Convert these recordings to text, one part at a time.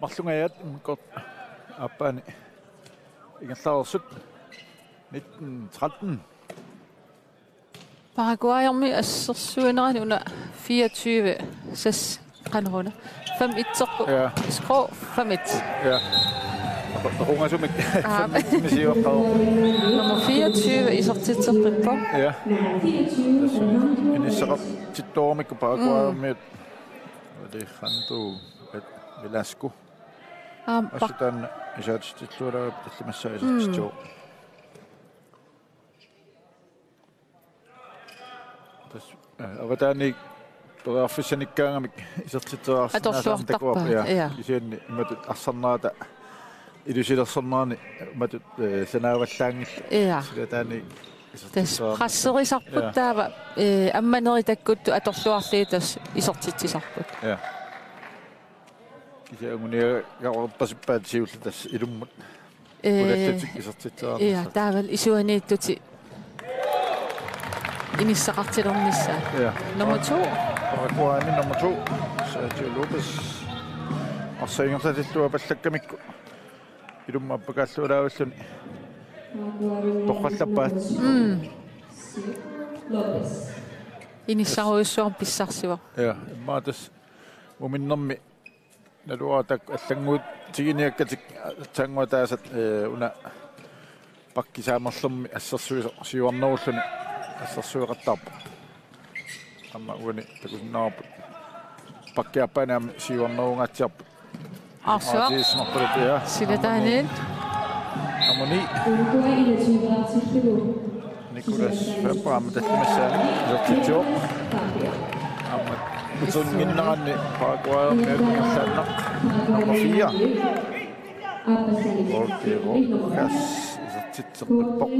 Mallungayat imkort appani ingallarsut 1913. Paraguayermi assersuinerani una 24 6 qanruna 5-1 Ja. skrå 5-1. Ja. Runga sumik. Nummer 24 isortitserpippo. Ja. Inissaqap tittoormikku Paraguayermi det Jando Velasco. Asutan isaatittuula tallimassa isartittuo. Avataani toraffissanikkaangamik isartittuaarsinaasaartakuap ja isianni imatut arsannaata ilusilersernaani imatut sanaavallaangil silataani qasseriisarput taava ammaneri takkuttu atorluarliitas isortitsisarput. Ja. Kisiangunia gaorpasippaat siullatas ilummut. Ulattatik isortitsaarnissa. Ja, taaval isuaniittuti inissaqartilernissa. Ja. Nummer 2. Paraguayni nummer 2. Sergio Lopez. Arsaingertatiltua pallakkamikku. Ilummappakaalluulaavalluni. Torrallappaat. Inissaruissuar pissarsiva. Ja, maatas muminnermi naluatak allanguut tiginiakkatik tanguataasat una pakkisaamerlermi assersuiornerulluni assersuiqattaarpu. Amma uani takusinnaarpu pakkiappaanaam siuornerungaatiarpu. Arsuaq. Arsiisnerpalut Silataanil. Amoni. Nicolas Fabram tallimassaani isortitsuoq. Amma utunginnerani Paraguayermi utungerlaannaq nummer 4. Okay, Rokas isortitserpippoq.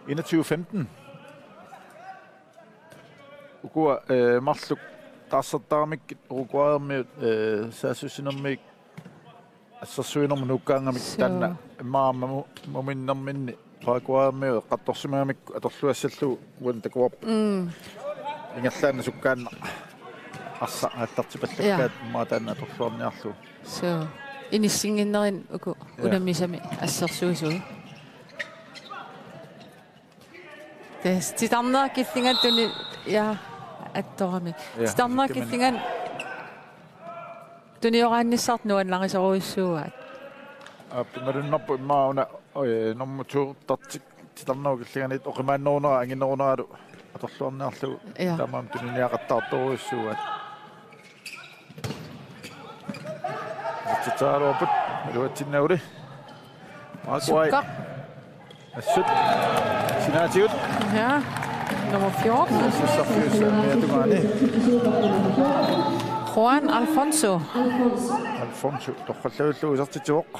21-15. Ukua marluk taassertaarmik Uruguayermi saasusinermik assersuinermu nukkaangamik tanna maama muminnerminni Paraguayermi qattorsumaamik atorluassallu uan takuarp ingerlaanna sukkaanna arsa attartipallakkaat maataanna atorluarniarlu So inissinginnerin uku unammisami assersuusuu. Titarnera killingattuni ja attorami. Titarnera killingan tunioraannissart nuanlarisoruissuugaat. Appimarunnerpu immauna nummer 2 tartik titarnera killinganit oqimaannerunera anginneruneralu atorluarniarlu tamaam tuniniaqattaartoruissuugaat. Titaaruaput luatsinnauli. Paraguay. Assut. Sinaatiut. Ja, nummer 14. Juan Alfonso. Alfonso toqqallavullu isartituoq.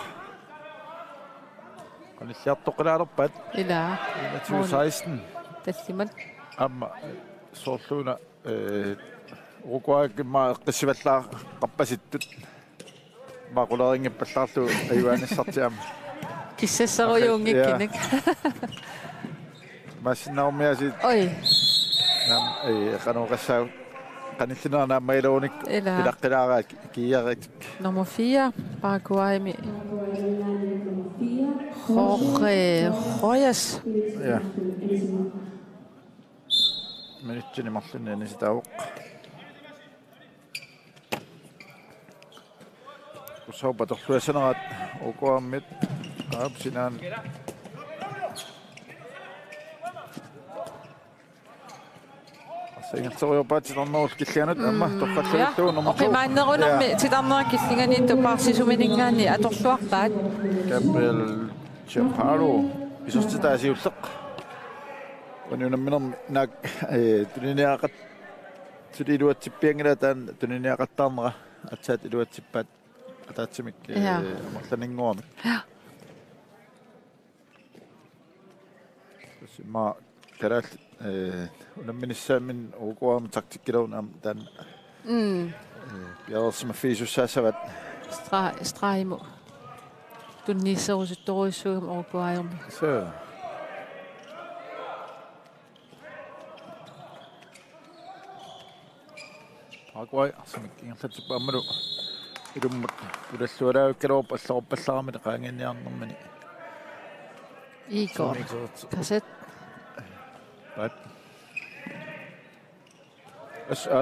Qanilliartoqilaalerpat. Ila. 16. Tassimat. Amma soorluuna Uruguay kimma qissivallaa qappasittut. Maqularingippallarlu ayuanissartiam. Kissassarujuungikkinik. Massinnaarmiasit. Oi. Nam qanuqassau qanillinaa mailuunik ilaqqilaaraa kiiyarit. Nummer 4, Paraguay. Jorge Royas. Ja. Minuuttini marlunniani sitauq. Kusaupa torluasaneraat uquammit aapsinaan Sengertoriupaat titarnerul killianut amma toqqallavullu nummer 2. Oqimaannerunarmi titarnera killinganiittu paarsisuminingaanni atorluarpaat. Gabriel Chaparro isortitaasiulleq. Ununamminermi naak tuniniaqat tuliluatsippiangila taan tuniniaqattaarnera atsaat iluatsippaat ataatsimik amarlaninguarmik. Ma karaal unamminissaammin uquaarmi taktikkilaunam taan piarersima fiisussaassavat Straimu. Tunnisserusuttoruissuugam Uruguayermi. So. Paraguay, samik ingerlatsippaammalu Ilummat ulallualaukkalorp allorpallaarmit qaanginniarnermani. Igor. Kasset. Right.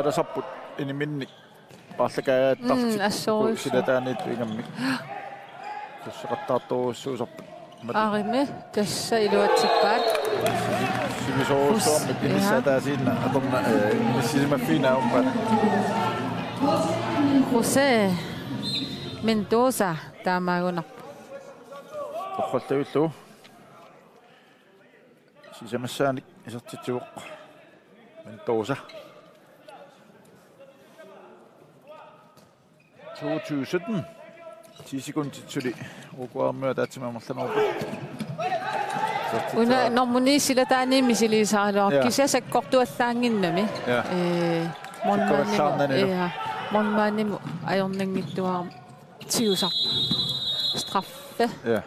Der sapput iniminni paallakaattartik silataaniit ingammik. Tussaqattaartoruussuusarput. Arime tassa iluatsippaat. Sivisoorsuarmik inissataasiinna atorna issisimaffiina umpat. José Mendoza taamaagunarp. Torralluullu. Sisamassaani isertituuq. Mendoza. 2017 10 sekundtitsuli uquarmua taatsimammerlanerpu. Una normuni silataani misiliisaaluar kisasakkortuallaanginnami. Monmaanimu ajornangittuar tiusarpa. Straffe. Ja.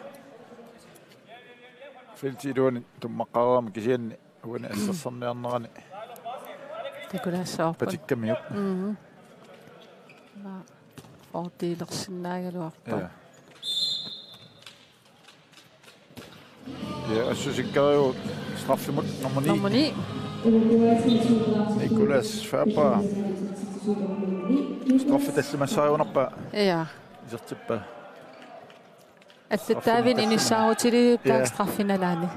Filtiluani tummaqqaraama kisianni uani assarnernerani. Takulassaorpa. Patikkamiup. Fordelersinnaagaluarpa. Ja, assusikkariu straffimut normuni. Nicolas Faber. Straffe tassimassaarunerpa. Ja. Isertippa. Allattaavin inissaarutili taak straffinalaani.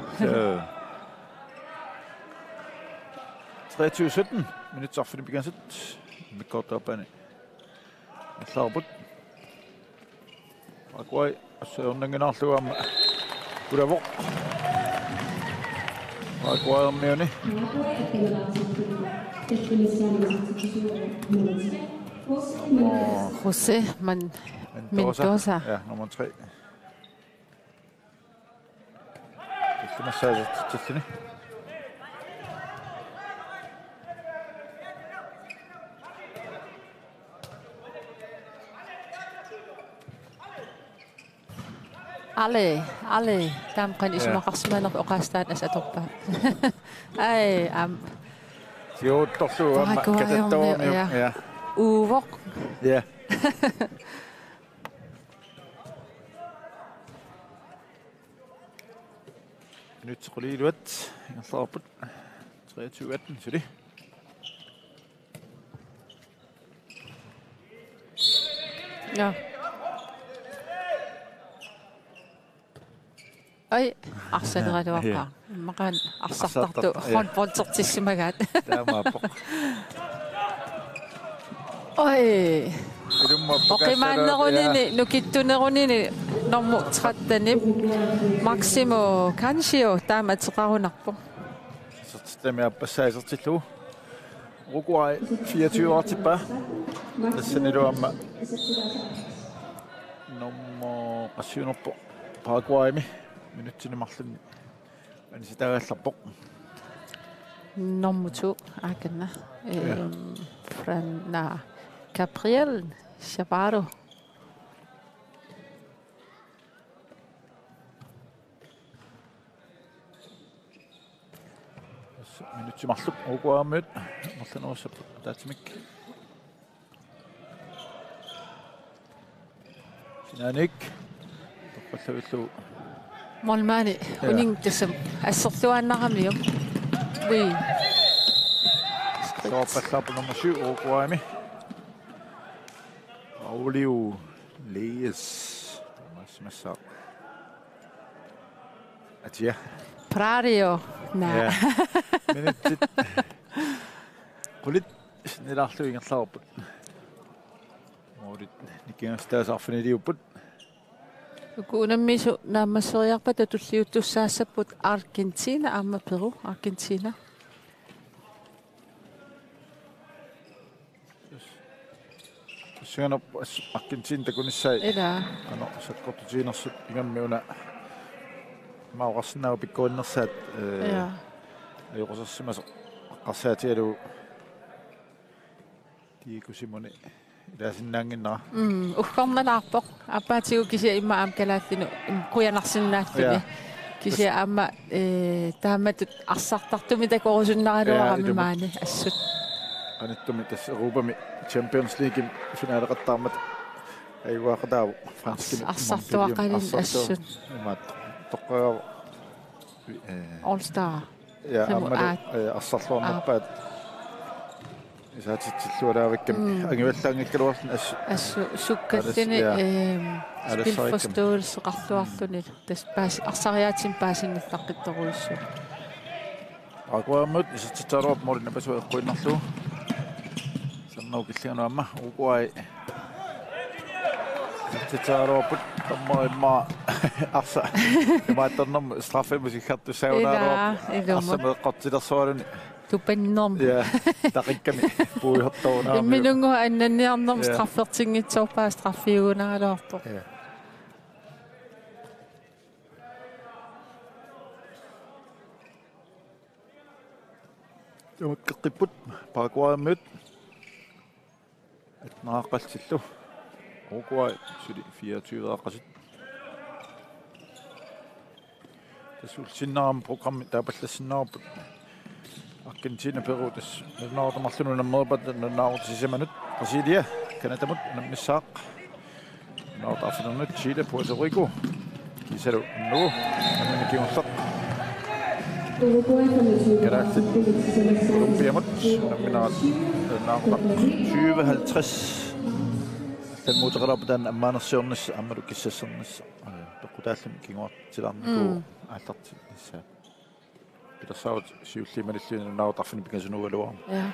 23:17 minutsarfini pikansit. Mikkortaapani. Allarbut. Paraguay assuornanginarlugaama kulavoq. Paraguayermiuni. José Mendoza. Ja, nummer 3. Det massage til Ale tamqan ismaqarsimanerp oqaastaan asatorpa. Ai Siuuttorlu amma katattormiu. Ja. Uvoq. Ja. Nyt quliluat ingerlarput 23:18 suli. Ja. Ai arsaneraluarpa. Maqan arsartartu honpontertissimagaat. Taamaapoq. Oi. Oqimaannerunini nukittunerunini normu 13 Maximo Cancio taamateqarunarpo. Sertitamiappassaaisertillu. Uruguay 24-tippa. Tassaniluamma nummer qassiunerpo Paraguaymi minutsinimarlunni. Anisitagaallarpoq. Nummer 2 akanna. Fran Gabriel Chaparro. Minutsimarlup Uruguaymit marlanerussap taatimik. Sinanik toqqalluullu Molmani uning tassam asserluannaramium. Oui. Soorpallarpu nummer 7 Uruguaymi. Raulio Leyes. Masmassa. Atia. Prario. Ja. Minutsit. Qulit nilarlu ingerlarput. Morit nikingastaasarfiniliupput. Ukunammisu naamasseriarpa tatulliuttussaassaput Argentina amma Peru Argentina. Singana Argentina takunissai. Ila. Ano sakkortutiinersut ingammiuna maurarsinnaau pikkuinnersaat ajoqusarsimaso qarssaatialu tiikusimuni ilaasinnaanginnera. Uqqornalaarpoq appaatigu kisia imma aamkalaallinu quyanarsinnaalluni kisia amma taammatut arsartartumi takorusunnaruarami maani assut qanittumi tass Europami Champions League finaaleqattaarmat Ei waqdaavu franski. Assartuaqalin assut. Imaat toqqaava. All Star. Ja, amma assarluarnarpaat. Isaatitsillualaavikkam angivallaangikkaluarlun assu sukkallini spilforståelse qarluarluni tas paas arsariaatin paasinnillaqittoruissu. Aquamut isatitaruap morina pasu eqquinnarlu. Sannau killiganuamma uquai. Isatitaruaput tammaimma arsa. Imaattarnam straffemusikhartu saunaruap. Assameqqartilersuaruni. Tupennorm. Ja, taqikkami puuihortarunaami. Minungu annanniarnerm straffertingitsorpaa straffiugunaalaartor. Ja. Tumakkipput paakuaamut. Etnaaqalsillu. Uquai suli 24 aqasut. Tasulsinnaram programmi taapallassinnaarput. Argentina Peru tas naartamarlununa merpat naartisimanut Brasilia Kanatamut nammissaaq naartarfinernut Chile Puerto Rico kisalu nu nammikiussaq Grazie Colombiamut namminaat naarqat 2050 talmuuteqalaputaan ammaanерсиорнис аммалу киссассернис тоқутааллам кигуартиларнику ааллартисsaa Pitassaut siulliimalilluina naartarfini pikasunugaluarma. Ja.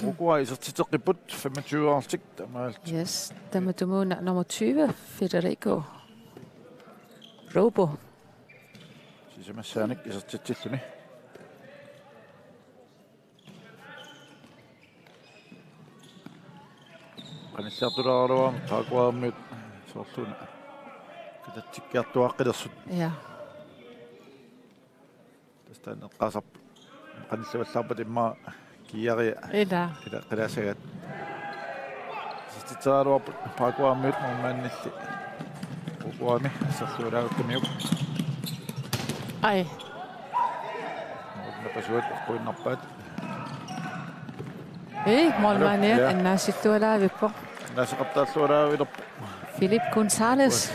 Uruguay isartiteqqipput 25-artik tamaalt. Yes, tamatumuuna nummer 20 Federico Robo. Sisamasaanik isartitilluni. Qanillartulaaruam taaquaammiut soorluna. Katatsikkiartuaqqilersut. Ja. Tästä qasap qanilluallarpat imma kiaria Ila. ila qilaasagat sititaaruap paakuaammiut mummannilli uquami sarluulaagukkamiup Ai. napasuat quinnarpaat Molmane annaasittualaavippo. naasaqartaalluulaavilerpu Philip González.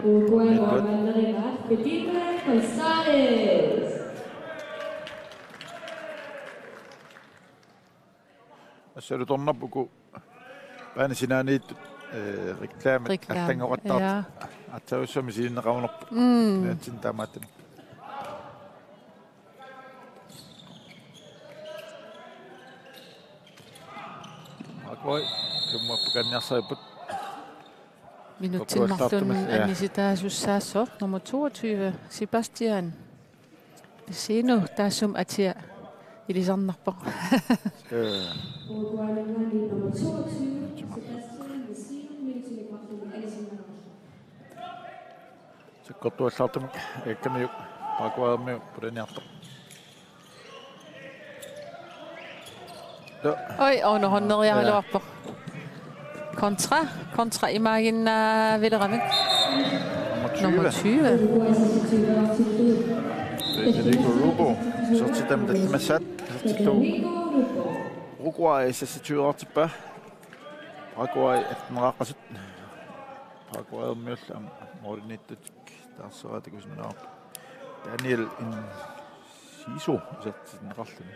Uruguay Felipe González. Assalutornarpuku paanasinaaniit reklaamat attangoqattaart attaussami siinneqamunerpu naatsin taamaattani akoi kumappukanniarsaiput Minuttilmarlun annisitaasussaasor nummer 22 Sebastian Seno taasum atia ilisarnarpo. Uruguay nummer 22 Sebastian Vecino Militärkraft Alexander. Sekkortuallartumuk ekkamiuk paakuaammiu pulaniartoq. Oi, honorialuarpo. Kontra imaginnavileramik. Nummer 20. Federico Robo. Sortitam tatmassat. Sortitu Uruguay sassituartippa. Paraguay atneraqasut. Paraguay miullam morinittutik taasseraatikusnaaq. Daniel Siso isartinneqarluni.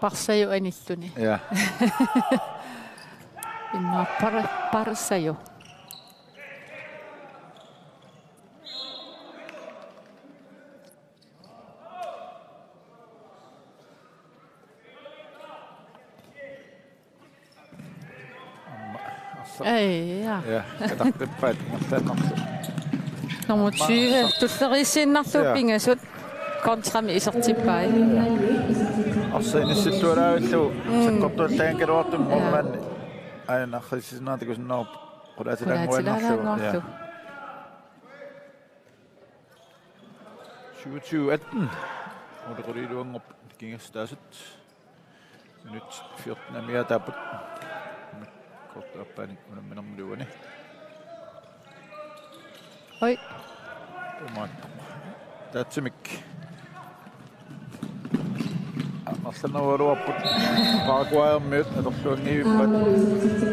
Parsayo anilluni. Ja. Inna parsayo. Ja. Ja, kadaqtippaat martaannarlu. Nummer 20. Tullerissinnarluppingasut kontrami isertippai. Arsainisillualaavillu sakkortuallaankaluartum mommaanni ayanarrissinaatikusnaarp qulaatilaanguannarlu. 27-18 ulequliluangorp kingastaasut minut 14 amiataaput kortaappaani unamminermuluani Oi. Taatsimik Arsenal-ruaput Paraguay-mød atorluangiippat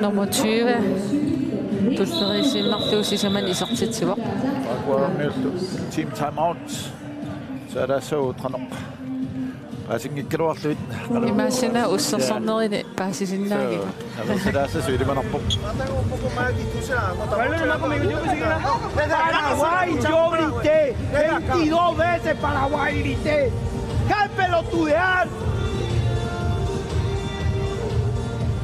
Nummer 20. Tullerisinnartuusisaman isortitsuaq. Paraguay-mød team timeout. Så der så tranoq. Asingikkeruarluit. Imagina ussersornerini paasisinnaagi. Så der så det man op. Paraguay, yo grité 22 veces Paraguay grité. ¡Qué pelotudear!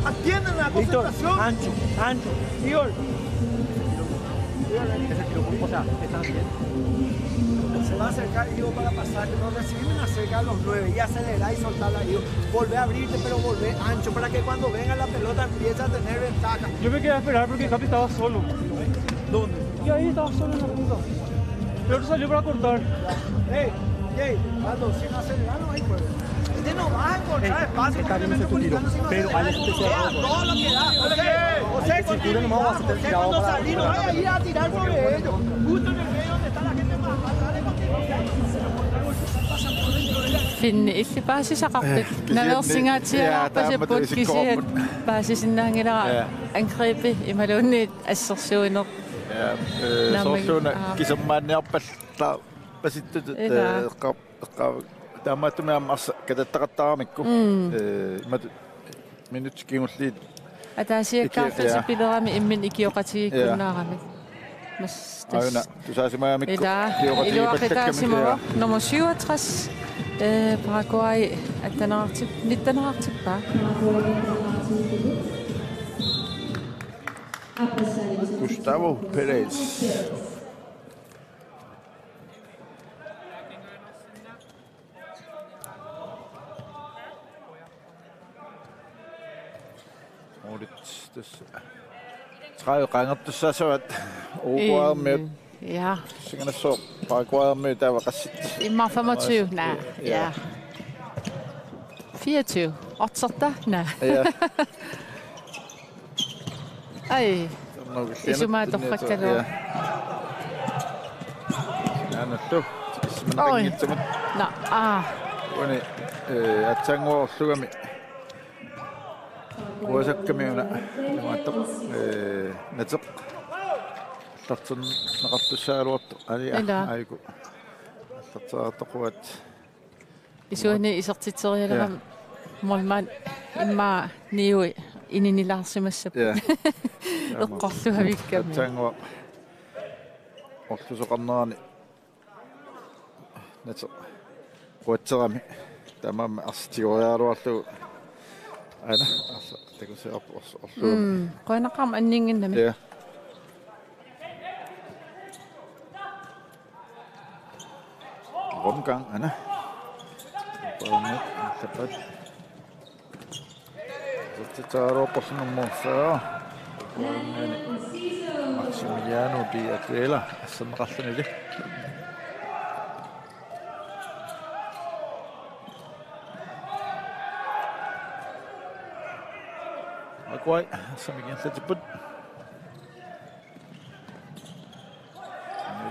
Atienden la concentración. Ancho, ancho. Igor. Se va a acercar Ivo para pasarte, no recibirme acerca a los 9 y acelerar y soltarla Ivo. Volver a abrirte, pero volver ancho para que cuando venga la pelota empiece a tener ventaja. Yo me quedé a esperar porque Capi estaba solo. ¿Dónde? Y ahí estaba solo en la punta. El otro salió para cortar. Ey, Aldo, sin acelerar no hay juego. Este no va a encontrar espacio Está porque bien ese tu tiro, pero hay especial. todo lo que da. José, cintura no vamos a hacer José, tirado cuando para salí no vaya a ir a tirar sobre ellos. Justo en el medio donde está la gente más dale Finni illi paasisaqarpit. Nalersingaatiaraarpasiput kisiat paasisinnaangilaa angribi imaluunniit assersuineq. Sorsuuna kisummaanniarpalla pasittut taamaatumiammarsa katattaqattaramikku imatu minutskingulliit Ataasiakkaartasipilerami immin ikioqatigikkunnaarami. Aina tusaasimaamikku iluaqitaasimuva nummer 67 Paraguay attanarartip 19-artippa. Gustavo Perez. Træqangertussasuat Uruguay-mød. Ja. Singanesso Paraguay-mød der var qassit. Immer 25. Nej. Ja. 24. 8. Nej. Ja. Ai. Isumaa torqakkalua. Anattu. Ismanaqingitsamat. Na. Wani atsanguorlugami. Uasakkamiuna maataq nataq. Tartun naqartussaaluartu ali aiku. Tartaaqaquat. Isuani isertitserialaram molman imma niui ininilaarsimassap. Ja. Eqqorluavikkami. Atsanguor. Orlusoqarnerani. Nataq. Quatserami. Tamam arstioriaaluarlu. Ana asa takusi orlu. Qoinaqam anninginnami. Ja. Rumgang, Anna. Tapat. Så tager op på sådan nummer 40. Maximiliano Di Aquila. Sådan resten af det. Paraguay, som igen sætter på.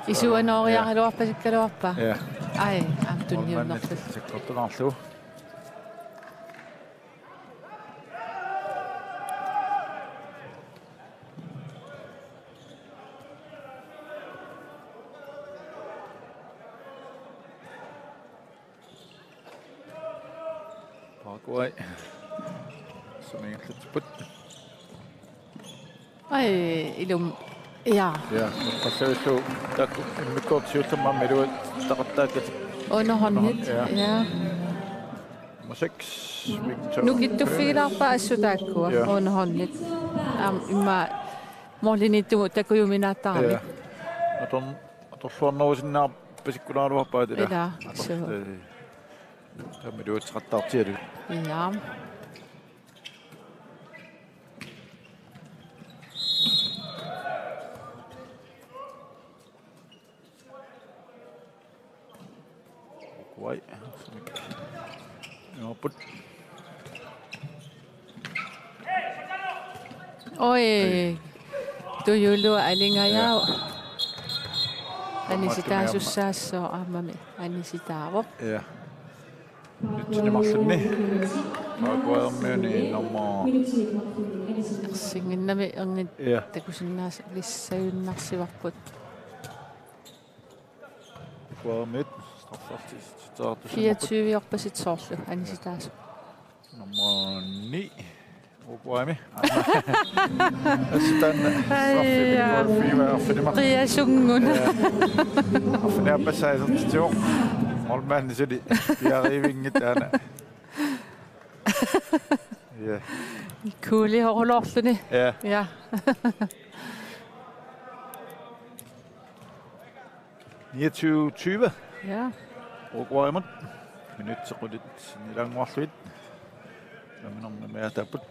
Isuanoriariluarpasikkaluarpa. Ja. Ai, amtunniunnerlut. Sekkortunarlu. Paraguay. Som igen sætter på. Ai, ilum. Ja. Ja, passavisu takku mikkortsiutama meru taqattaakkat Underhåndnet. Ja. nummer 6 Victor. Nu gittufiilaarpa assutaakkua underhåndnet. Imma molinittu takujuminaattarami. Ja. Atorluarnerusinnaar pasikkulaaruarpaat ila. Ila, suva. Meru taqattaartialu. Ja. Uruguay. Put. Oi. Tuyulu alingayao. Anisitaasussaasoo ammami anisitaarop. Ja. Marlene. Paguaammiuni nummer. Singinnami erngit Ja. takusinnaas lissayunnarsivarput. Paguaammiut straffartist. 24-jorpasit soorlu anisitaas. Nummer 9. Paguaami. Sitten straffi. Qiasunguna. Afni appassaisert jo. Molman sudi. Piarivingit ana. Ja. Kuuli horulorluni. Ja. Ja. $29.20. Ja. Paguaamut. Minut sequdit nilangorluit. Laminarna maataput.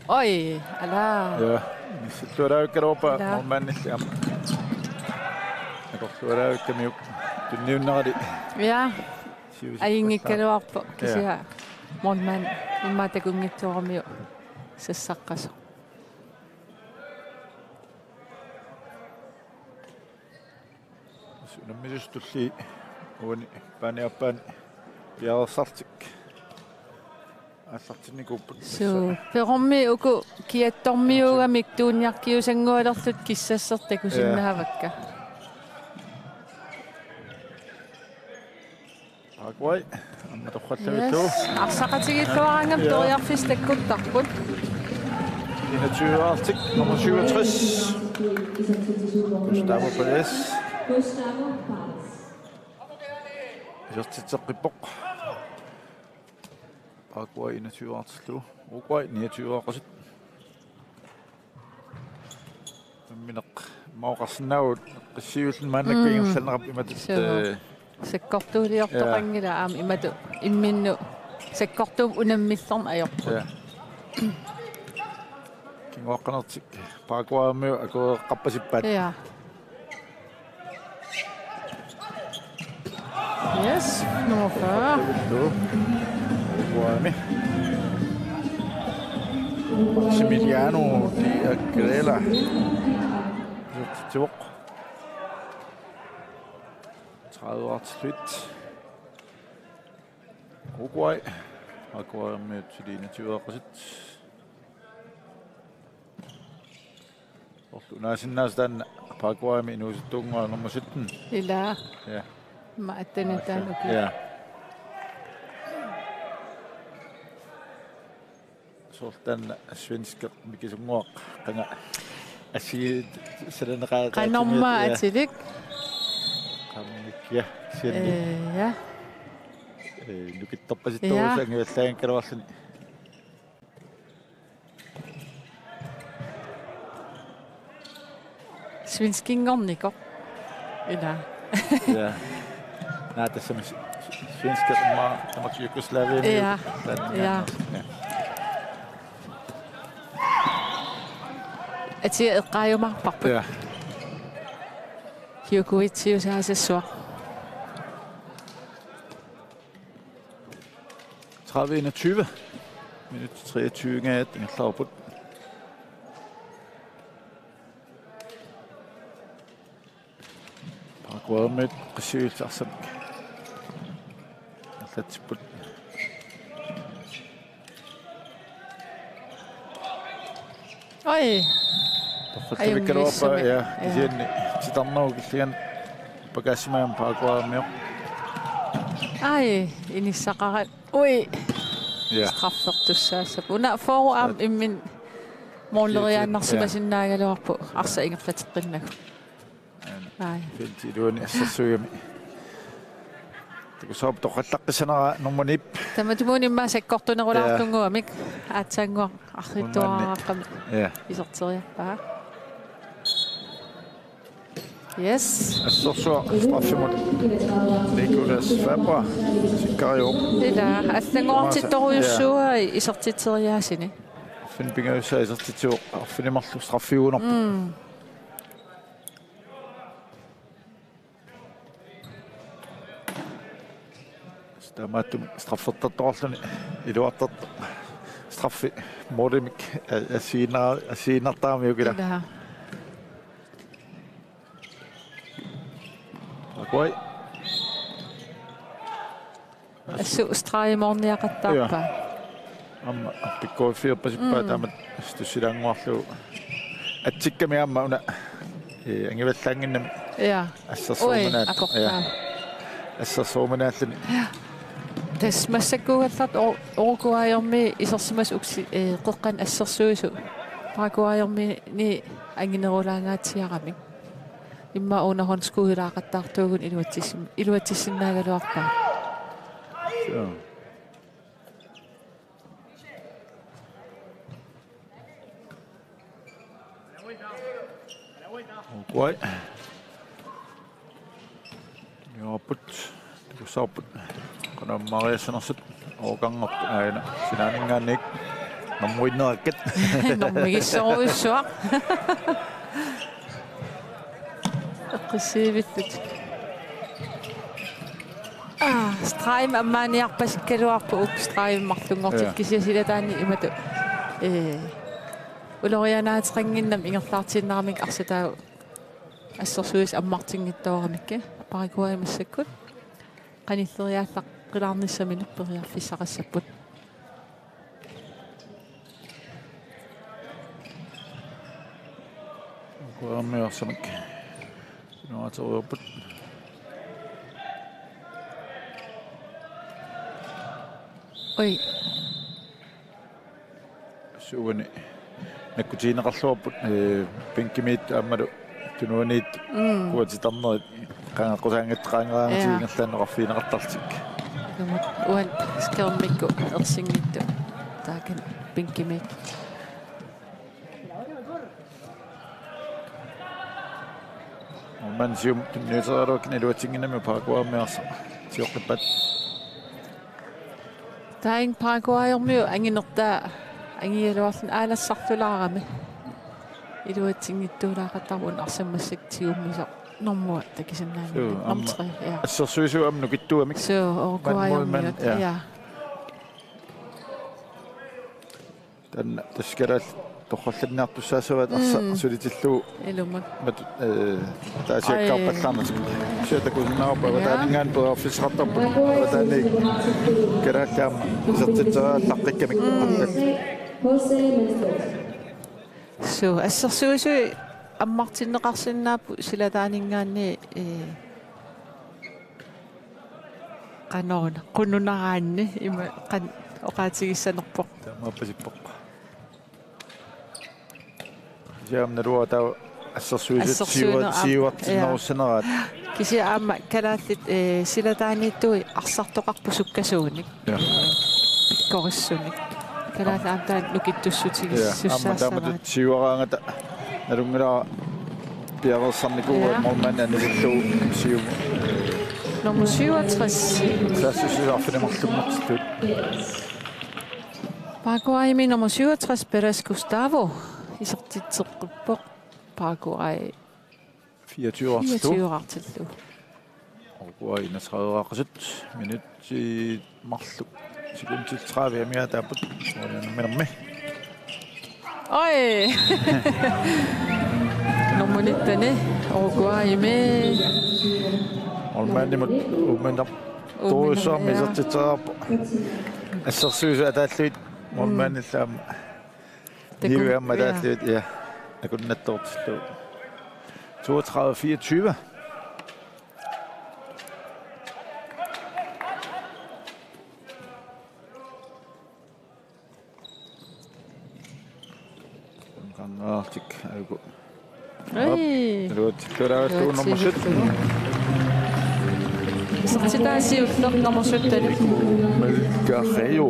Oi, ala. Ja. Nissutuaraukkarupa Ja. molmanniam. Akortuaraukkamiuk tunniunnarali. Ja. Aingikkaluarpo kisia monman immatakungitsuarmiu sassaqqasu. Sunammisustulli uuni paaniappaani piarersartik. Assartinikuupput. So, perommi uku kiattormiugamik tuuniarkiusangualerlut kissassertakusinnaavakka. Paraguay. Amma torqallagillu. Arsaqatigilluarangam toriarfis takkuttarput. 21 nummer 67. Gustavo Perez. Gustavo Paz. Jostitseqqipoq. Paraguay 21 Uruguay 29 Minaq maoqarsinnagut qissiullun maannakkuingerlanerap imatut Sakkortuuliortoqangila aam imatu imminnu sakkortuum unammillorn ajorput. Ja. Kingoqqanertik Paraguay akueqqappasippaat. Ja. Yes, nummer 40. Uruguay. Maximiliano Di Agrela. Jottiok. 30 år slut. Uruguay. Paraguay med til 21 år præcis. Og du næsten den Paraguay med nu tunga nummer 17. Ila Ja. ma'attanitaan Ja. Sultan svenska mikisungok kanga asi serenaqaat qanorma atilik. ja sen Ja. nukittorpasittuusangiullaang kaluarluni Svenskingornikor. Ila. ja naatassami svenska tamak Jugoslavia Ja. Ja. Ati eqqaajumarparput. ja Hiukuitsiusaasassuaq. 30-21 minut 23 ngaat ingerlarput Paraguay med qissiuillarsak allatsiput Oi. Torqattavikkaluarpa ja isianni titarnaugilligan pakassimaam Paraguay meoq Ai, inissaqarat. Ui. ja Straffertussaasap. Una foruam immin molleriaannarsimasinnaagaluarpu arsa ingerlateqqinnagu. Ai. filtiluuni assassuugami takusaap toqallaqqissanera nummanip Tamatumuun imma sakkortunerulaartunguamik aatsaanguaq arrittuaraqqami ja iserteriarpaa. Yes. assorsuaq straffimut Nicolas Fabra sikkario Ila аллангуартитторуйуссуа исертитсериаасини. finpingaussa isertitsuuq arfinimarlu straffiuunerpu Stamatum straffertattorluni iluartat straffi modemik asiinartaamiukila Ila. Paraguay. Australia morniaqattaarpa. Amma pikko fiirpasippa taamat stussilaanguarlu. Atsikkami amma una angivallanginnam. Ja. Assassormanaat. Aportaa. Assassormanaallani. Tasmassakkugallat orguajormi isersimas uksi qeqqan assersuusu. Paraguajormi ni anginerulaangaatiaramik. Imma unahon skuhilaaqattaartuugun iluatissinnaagaluarpaa. So. Uruguay. Jooput. Tukusaaput. Kana Mariasanersut. Organgort aina. Sinaaningaannik. Nammuinnerakkat. Normigissooruussuaq. Eqqisiivitlut. Straim ammaaniarpasikkaluarpu straimmarlungortikkisiasilataani imatu ulorianaateqanginnam ingerlaartiinnaramik arsataa ассерсуис аммартингиттоорамикка Paraguay массаккут qanilleriaallaq qilaarnissaminu periarfissaqassapпут Kuammeersamik nuateruuput oi suuni nakkutiineqarluarput pinkimiit aammalu tunuaniit kuatitarnerit qaangaqqusaangittaqaangaangatiingerlaanneqarfiineqartartik uan skermikku ersingittu taakan pinkimiit man sium tunniuteruakin iluatinginami Paraguaymeersa tiorqippat taing Paraguayermiu anginertaa angialuarlun aalassartulaarami iluatingittuulaaqattaruun arsammassik tiummisoq normua takisannaani normtri ja assersuisu amnu kittuamik so Paraguayermiut ja tan taskaral torrallannaartussaasuvat arsulitilluu ilumut taasiakkaarpallarnatik siatakusinnaarpa wataaningaan perarfisqartarpu wataannik karaakkaama isertiteraallaqqikkамик Jose Mestres. so assersuisu аммартиннеқарсинааппу силатаанингаани qanoona qunnunaраанни има qan oqaatigissanerpoq taamaapasippoq jaamnaluа таа ассерсуисут сиуартиннеруссанераат киси аама калааллит силатаанииттуи арсартоқарпу суккасууник пиккориссуник калаала аамтаан нукиттуссутигиссуссаассараат сиуараангата налунгилаа пиарерсарникуа морман анилиллуу сиу номер 67 классисуарфинемарлуммартут Paraguay nummer 67 Perez Gustavo исертитсеққиппоқ Paraguay 24 артиллу Uruguay насраераақасут минутти марлу секундтил 30 амиатааппут минерми ой nummer 19 Uruguay Olmaanimut uumendam tuussaam isertiteraarpu ассерсуису атааллуит мормааниллаама ливиамма атааллуит я акуннаттортиллу 32-24 канаартик айгу эй ротиккарааллуу номер 7 исертитаасиуллер nummer 17 Melgarejo.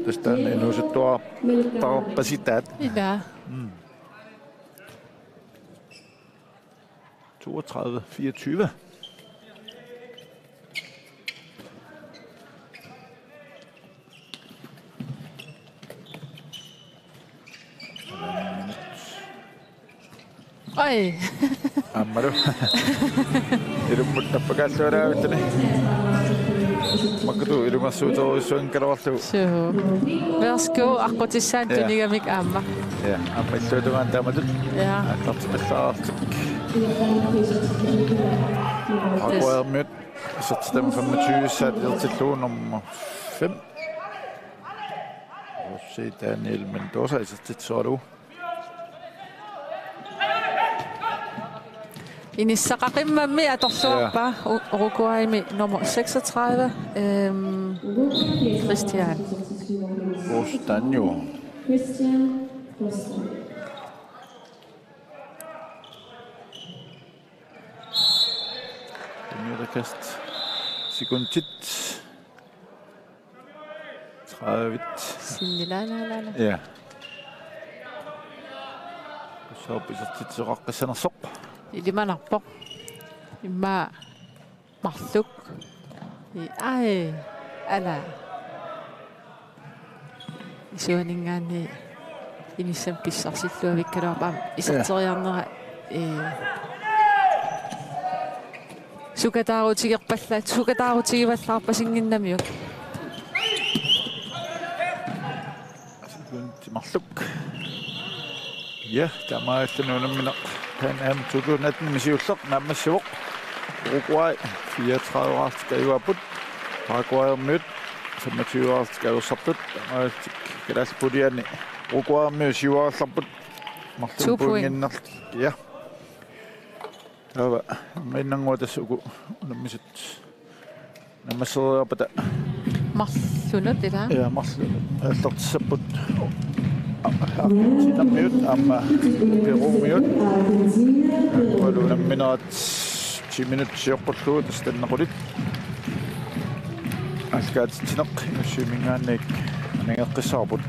Das dann in unser Tor Kapazität. ja 32-24. ой Amaro. Irumut napagallora vitne. Magdu irumassuuto suankaroorlu. so værsgo аққутиссаан тунигамик аама Ja, amma illuutugaan taamatut. ja Atlartimallaartik. Uruguay mødt. Så stemmer 25 sat til lå nummer 5. Se Daniel Mendoza i sit sort. Inisaqaqimma med at der så bare Uruguay med nummer 36. Christian. Rostaño. Christian Costa. Kast. Sekundit. 30. Sinilala. Ja. Så bliver det til rokke sådan en sop. Ili manappo. Imma mahluk. Ai ala. Isuaningani inisam pissarsillu vikkalapam isarteriarnera sukataarutigerpallat Marluk. Ja, der er meget efter nogle minutter. Han er 2018 med Sivsok, nærmest Sivok. Uruguay, 34 år skal jo have budt. Paraguay mødt, 25 år skal jo så budt. Der er græs på de her. Uruguay med 7 år så budt. 2 point. Ja. Der var en anden år, der så god. Når man så op der. Marlunut det der? Ja, Marlunut. Jeg står så budt. Argentina mødt, Peru mødt. Og du mener 10 minutter på slut, det stender på lidt. Jeg skal til nok, jeg synes, at jeg ikke er sabot.